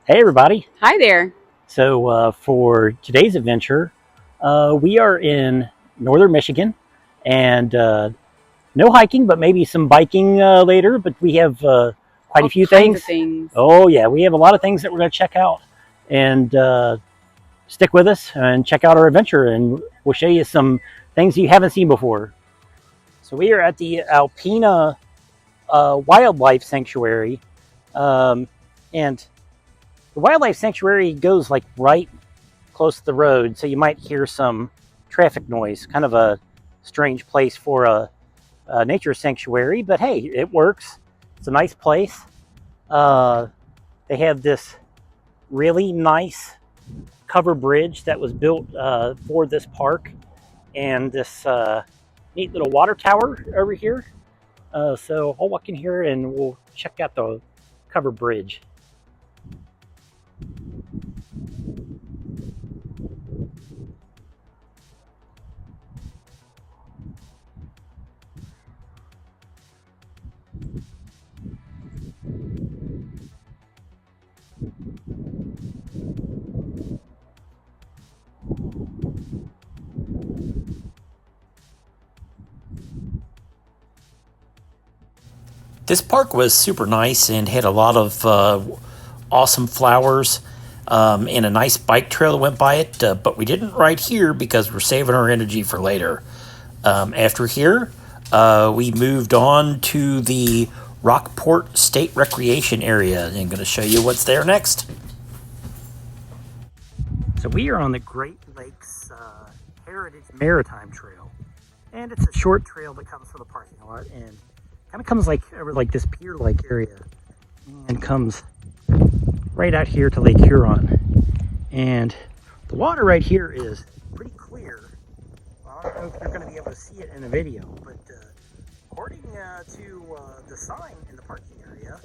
Hey everybody. Hi there. So for today's adventure, we are in northern Michigan, and no hiking, but maybe some biking later. But we have quite a All few kinds of things. things. Oh yeah, we have a lot of things that we're going to check out, and stick with us and check out our adventure, and we'll show you some things you haven't seen before. So we are at the Alpena Wildlife Sanctuary, and the wildlife sanctuary goes like right close to the road, so you might hear some traffic noise. Kind of a strange place for a nature sanctuary, but hey, it works. It's a nice place. They have this really nice cover bridge that was built for this park, and this neat little water tower over here. So I'll walk in here and we'll check out the cover bridge. This park was super nice and had a lot of awesome flowers, and a nice bike trail that went by it. But we didn't ride here because we're saving our energy for later. After here, we moved on to the Rockport State Recreation Area, and I'm going to show you what's there next. So we are on the Great Lakes Heritage Maritime Trail, and it's a short trail that comes from the parking lot and kind of comes like over like this pier-like area and comes right out here to Lake Huron. And the water right here is pretty clear. Well, I don't know if you're going to be able to see it in the video, but according to the sign in the parking area,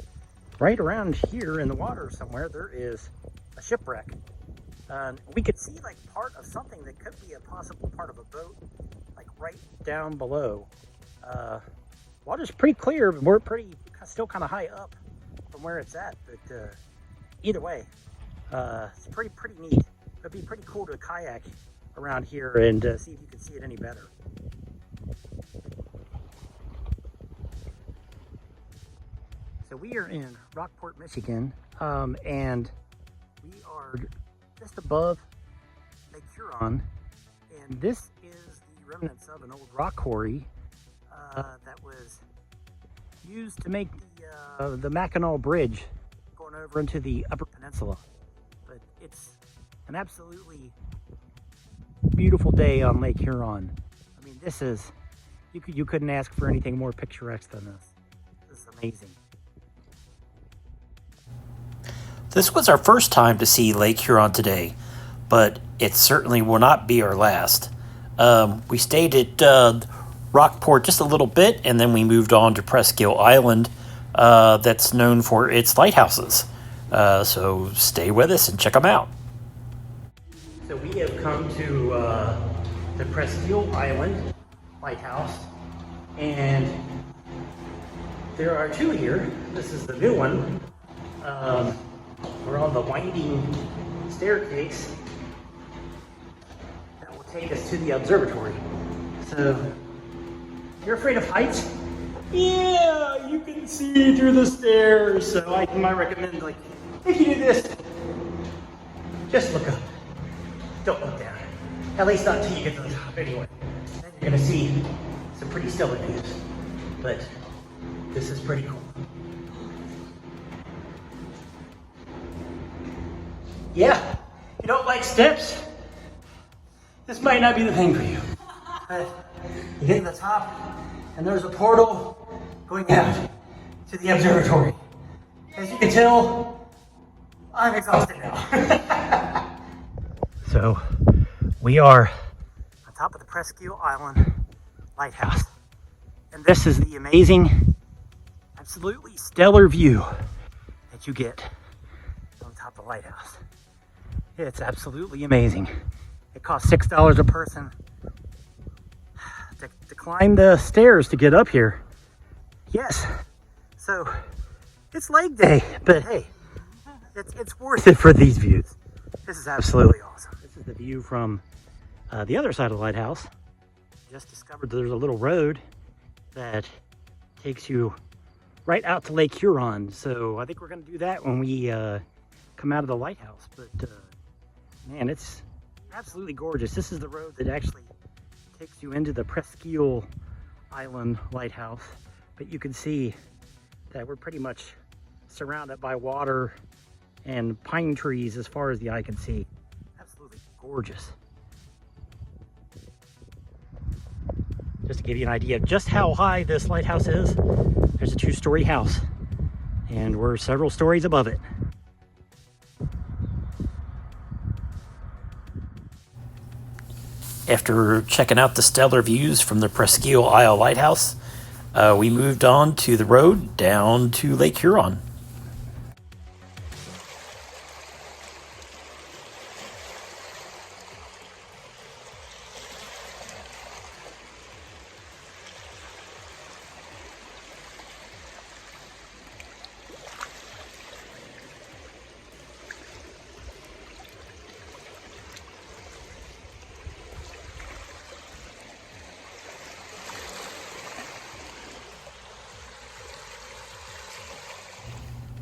right around here in the water somewhere, there is a shipwreck. We could see like part of something that could be a possible part of a boat, like right down below. Water's pretty clear, but we're still kind of high up from where it's at. But either way, it's pretty neat. It'd be pretty cool to kayak around here and see if you can see it any better. So we are in Rockport, Michigan, and we are just above Lake Huron, and this is the remnants of an old rock quarry that was used to make the Mackinac Bridge going over into the Upper Peninsula. But it's an absolutely beautiful day on Lake Huron. I mean, this is, you couldn't ask for anything more picturesque than this. This is amazing. This was our first time to see Lake Huron today, but it certainly will not be our last. We stayed at Rockport just a little bit, and then we moved on to Presqu'île Island, that's known for its lighthouses. So stay with us and check them out. So we have come to the Presqu'île Island lighthouse, and there are two here. This is the new one. We're on the winding staircase that will take us to the observatory. So, you're afraid of heights? Yeah, you can see through the stairs. So I might recommend, like, if you do this, just look up. Don't look down. At least not until you get to the top anyway. Then you're gonna see some pretty stellar views. But this is pretty cool. Yeah, you don't like steps? This might not be the thing for you. But you get to the top, and there's a portal going out to the observatory. As you can tell, I'm exhausted now. So, we are on top of the Presqu'île Island lighthouse. And this is the amazing, absolutely stellar view that you get on top of the lighthouse. It's absolutely amazing. It costs $6 a person to climb the stairs to get up here. Yes, so it's leg day, but hey, it's worth it for these views. This is absolutely awesome. This is the view from the other side of the lighthouse. Just discovered that there's a little road that takes you right out to Lake Huron. So I think we're going to do that when we come out of the lighthouse. But man, it's absolutely gorgeous. This is the road that actually takes you into the Presqu'île Island lighthouse. But you can see that we're pretty much surrounded by water and pine trees as far as the eye can see. Absolutely gorgeous. Just to give you an idea of just how high this lighthouse is, there's a 2-story house, and we're several stories above it. After checking out the stellar views from the Presqu'île Isle Lighthouse, we moved on to the road down to Lake Huron.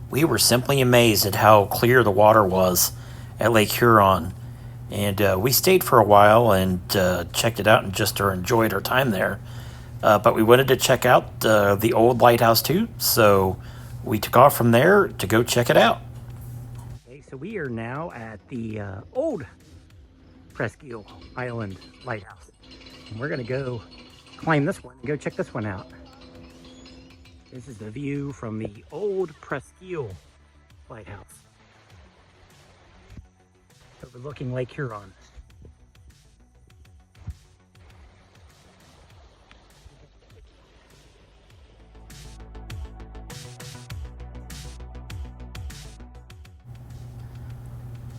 We were simply amazed at how clear the water was at Lake Huron, and we stayed for a while and checked it out and just enjoyed our time there. But we wanted to check out the old lighthouse too, so we took off from there to go check it out. Okay, so we are now at the old Presqu'île Island lighthouse, and we're going to go climb this one and go check this one out. This is the view from the old Presqu'île lighthouse, overlooking Lake Huron.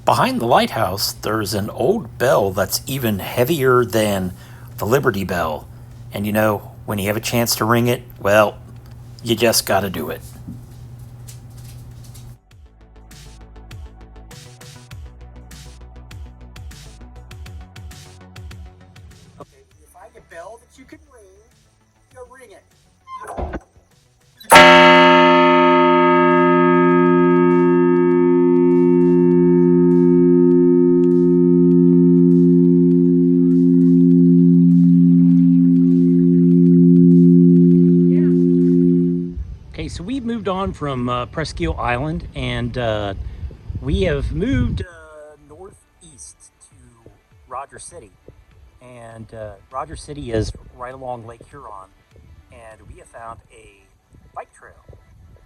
Behind the lighthouse, there's an old bell that's even heavier than the Liberty Bell. And you know, when you have a chance to ring it, well, you just gotta do it. Okay, you find a bell that you can ring, go ring it. So we've moved on from Presqu'île Island, and we have moved northeast to Rogers City. And Rogers City is right along Lake Huron, and we have found a bike trail.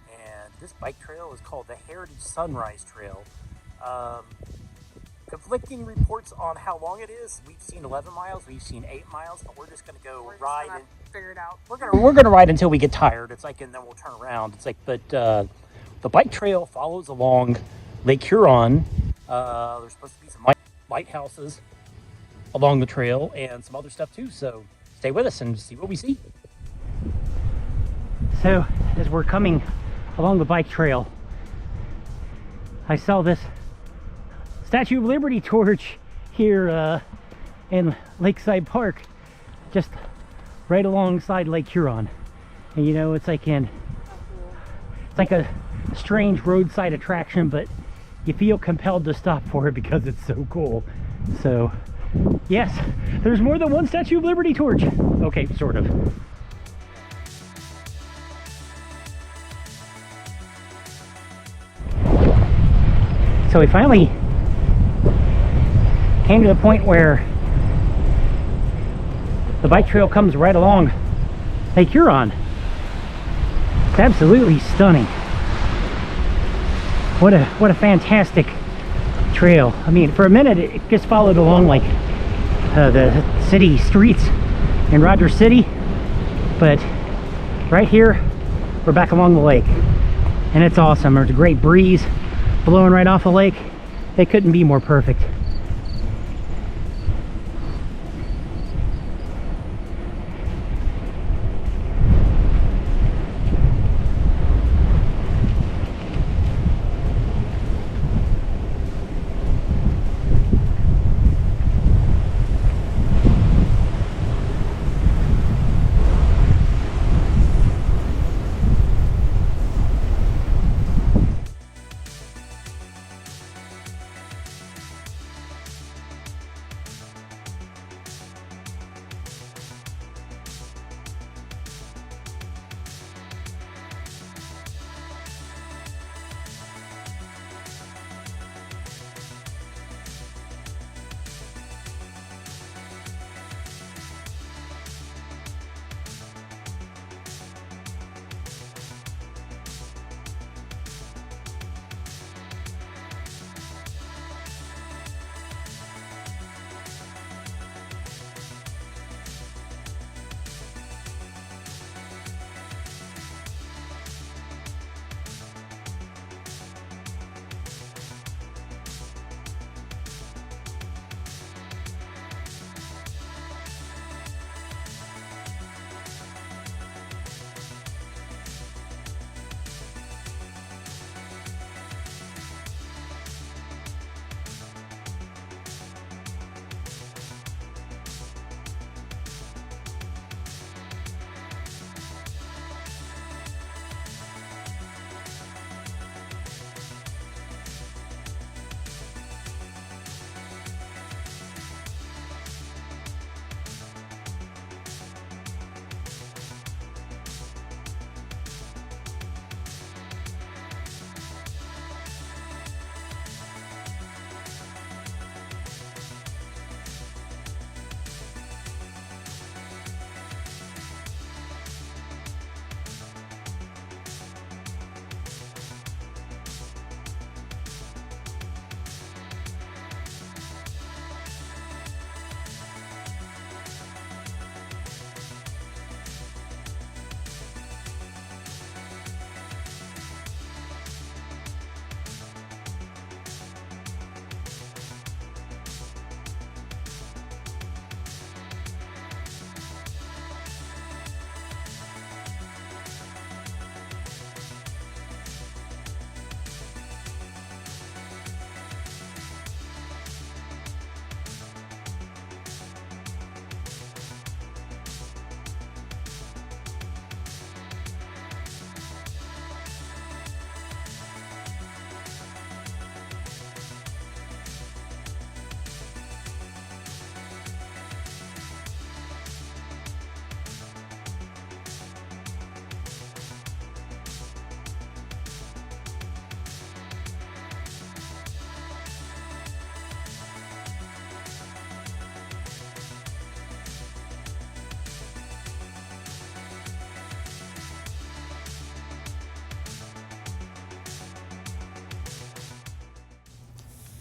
And this bike trail is called the Heritage Sunrise Trail. Conflicting reports on how long it is. We've seen 11 miles, we've seen 8 miles, but we're just going to go ride and figure it out. We're gonna ride until we get tired. It's like, and then we'll turn around. It's like, but the bike trail follows along Lake Huron. There's supposed to be some lighthouses along the trail and some other stuff too. So stay with us and see what we see. So as we're coming along the bike trail, I saw this Statue of Liberty torch here in Lakeside Park, just right alongside Lake Huron. And you know, it's like a strange roadside attraction, but you feel compelled to stop for it because it's so cool. So yes, there's more than one Statue of Liberty torch. Okay, sort of. So we finally came to the point where the bike trail comes right along Lake Huron. It's absolutely stunning. What a fantastic trail. I mean, for a minute it just followed along like the city streets in Rogers City, but right here we're back along the lake, and it's awesome. There's a great breeze blowing right off the lake. It couldn't be more perfect.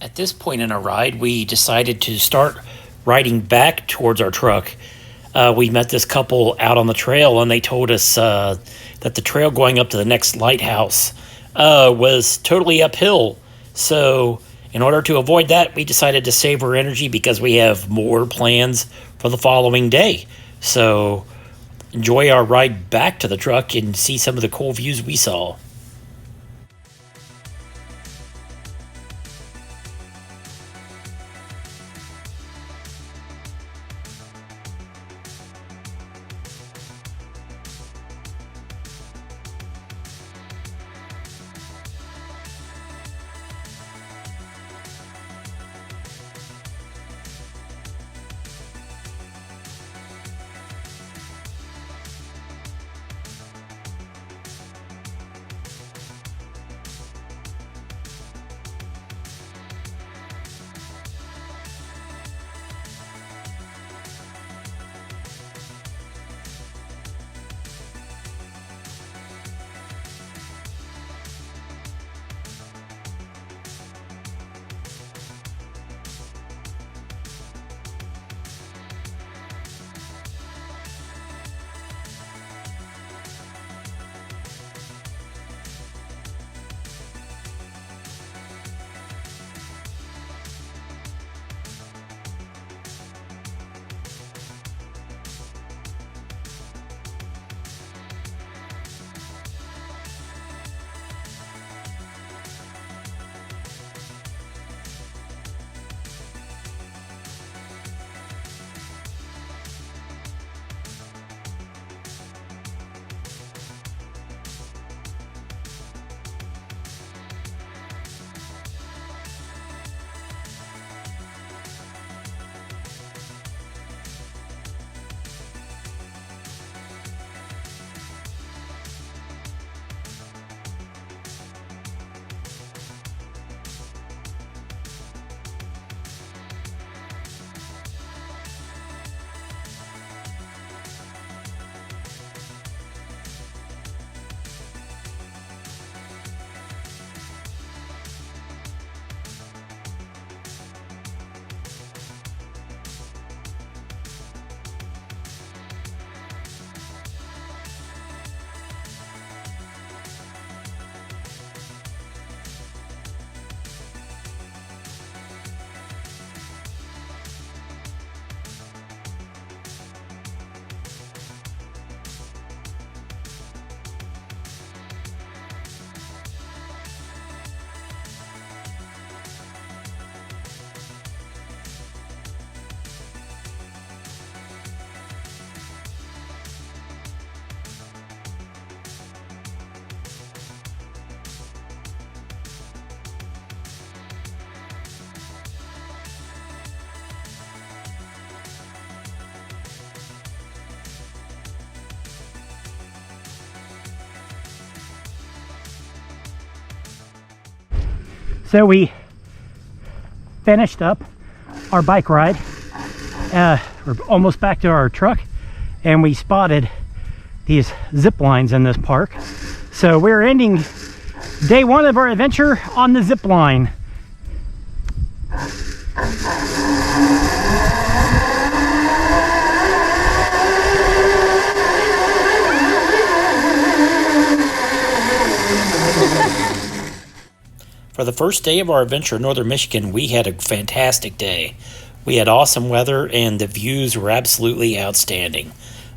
At this point in our ride, we decided to start riding back towards our truck. We met this couple out on the trail, and they told us that the trail going up to the next lighthouse was totally uphill. So, in order to avoid that, we decided to save our energy because we have more plans for the following day. So, enjoy our ride back to the truck and see some of the cool views we saw. So we finished up our bike ride. We're almost back to our truck, and we spotted these zip lines in this park. So we're ending day one of our adventure on the zip line. For the first day of our adventure in northern Michigan, we had a fantastic day. We had awesome weather, and the views were absolutely outstanding.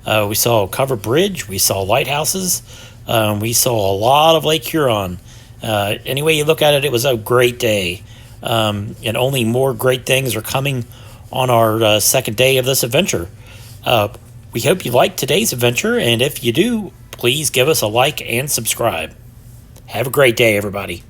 We saw a covered bridge, we saw lighthouses, we saw a lot of Lake Huron. Any way you look at it, it was a great day. And only more great things are coming on our second day of this adventure. We hope you liked today's adventure, and if you do, please give us a like and subscribe. Have a great day, everybody.